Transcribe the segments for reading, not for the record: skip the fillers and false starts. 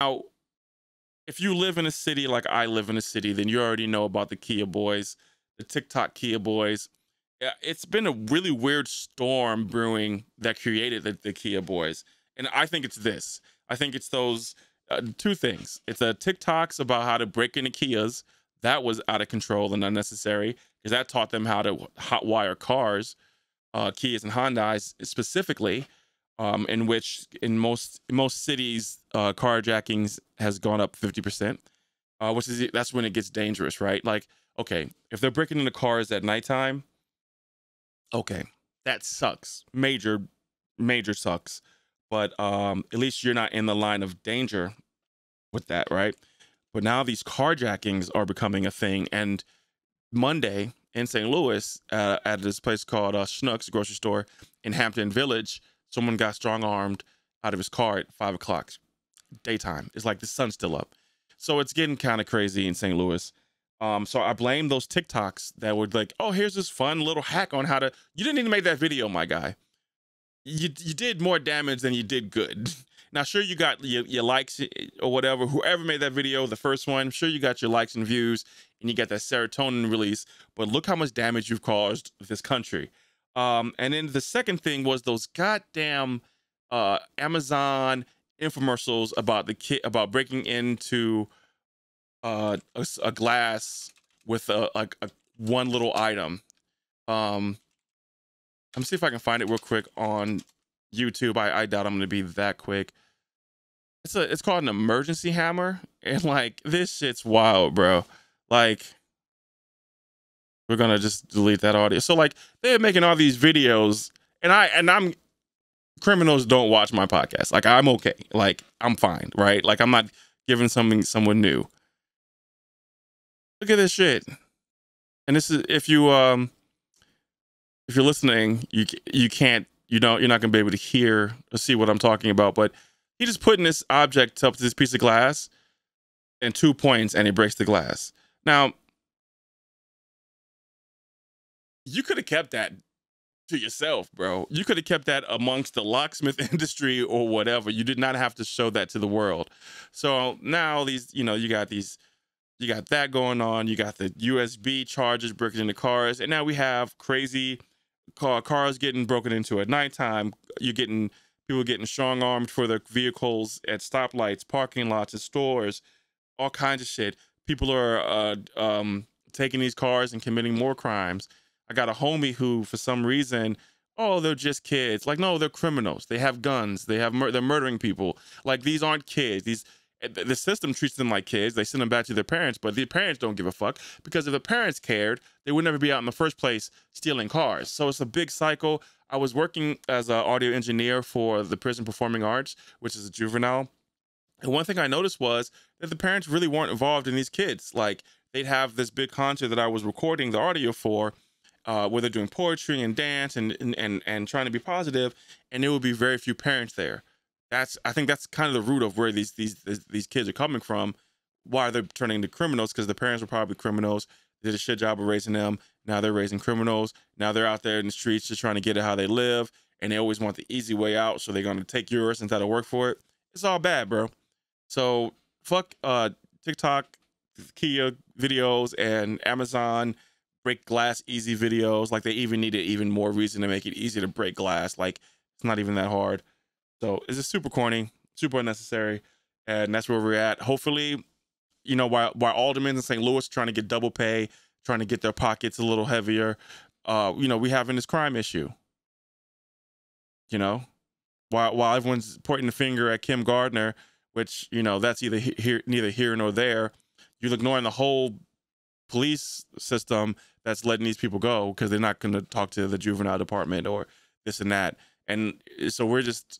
Now, if you live in a city like I live in a city, then you already know about the Kia Boys, the Tik Tok Kia Boys. Yeah, it's been a really weird storm brewing that created the Kia Boys, and I think it's this. I think it's those two things. It's a TikToks about how to break into Kias. That was out of control and unnecessary because that taught them how to hotwire cars, Kias and Hondas specifically, in which in most cities, carjackings has gone up 50%, which is that's when it gets dangerous, right? Like, okay, if they're breaking into cars at nighttime, okay, that sucks, major sucks. But at least you're not in the line of danger with that, right? But now these carjackings are becoming a thing, and Monday in St. Louis, at this place called Schnucks grocery store in Hampton Village, someone got strong armed out of his car at 5 o'clock daytime. It's like the sun's still up, so it's getting kind of crazy in St. Louis. So I blame those TikToks that were like, "Oh, here's this fun little hack on how to." You didn't even make that video, my guy. You did more damage than you did good. Now, sure, you got your likes or whatever. Whoever made that video, the first one, sure, you got your likes and views, and you got that serotonin release. But look how much damage you've caused this country. And then the second thing was those goddamn Amazon infomercials about the kid about breaking into a glass with a one little item. Let me see if I can find it real quick on YouTube. I doubt I'm gonna be that quick. It's called an emergency hammer, and like this shit's wild, bro. Like, we're gonna just delete that audio. So like they're making all these videos, and I'm criminals don't watch my podcast. Like, I'm okay. Like, I'm fine, right? Like, I'm not giving someone new. Look at this shit. And this is if you're listening, you're not gonna be able to hear or see what I'm talking about, but he just putting this object up to this piece of glass and 2 points and he breaks the glass. Now, you could have kept that to yourself, bro. You could have kept that amongst the locksmith industry or whatever. You did not have to show that to the world. So now you got that going on. You got the USB chargers breaking into cars, and now we have crazy cars getting broken into at nighttime. You're getting people getting strong armed for their vehicles at stoplights, parking lots, at stores, all kinds of shit. People are taking these cars and committing more crimes. I got a homie who, for some reason, oh, they're just kids. Like, no, they're criminals. They have guns. They're murdering people. Like, these aren't kids. The system treats them like kids. They send them back to their parents, but the parents don't give a fuck, because if the parents cared, they would never be out in the first place stealing cars. So it's a big cycle. I was working as an audio engineer for the Prison Performing Arts, which is a juvenile. And one thing I noticed was that the parents really weren't involved in these kids. Like, they'd have this big concert that I was recording the audio for, where they're doing poetry and dance and trying to be positive, and there would be very few parents there. I think that's kind of the root of where these kids are coming from, why they're turning to criminals, because the parents were probably criminals, did a shit job of raising them. Now they're raising criminals. Now they're out there in the streets just trying to get it how they live, and they always want the easy way out, so they're going to take yours and try to work for it. It's all bad, bro. So fuck TikTok, Kia videos, and Amazon break glass easy videos. Like, they even needed even more reason to make it easy to break glass. Like, it's not even that hard. So it's just super corny, super unnecessary, and that's where we're at. Hopefully, while aldermen in St. Louis trying to get double pay, trying to get their pockets a little heavier, we having this crime issue. While everyone's pointing the finger at Kim Gardner, which that's neither here nor there, you're ignoring the whole police system that's letting these people go because they're not going to talk to the juvenile department or this and that. And so we're just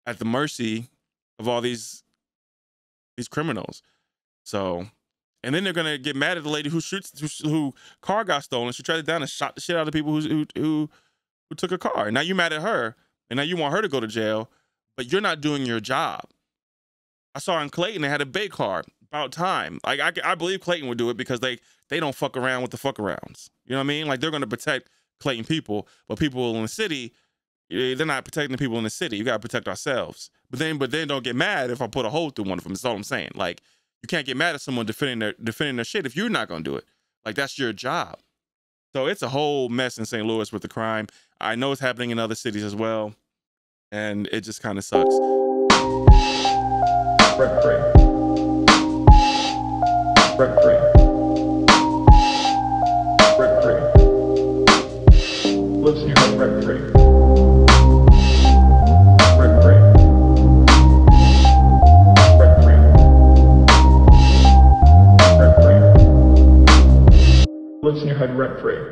at the mercy of all these criminals. So, and then they're going to get mad at the lady who car got stolen. She tried it down and shot the shit out of people who took a car. Now you mad at her, and now you want her to go to jail, but you're not doing your job. I saw in Clayton they had a bait car. About time. Like, I believe Clayton would do it because they don't fuck around with the fuck arounds. You know what I mean? Like, they're going to protect Clayton people, but people in the city, They're not protecting the people in the city. You got to protect ourselves. But then don't get mad if I put a hole through one of them. That's all I'm saying. Like, you can't get mad at someone defending their shit if you're not gonna do it. Like, that's your job. So it's a whole mess in St. Louis with the crime. I know it's happening in other cities as well, and it just kind of sucks. Rent free. Rent free. Rent free. Lives here rent free.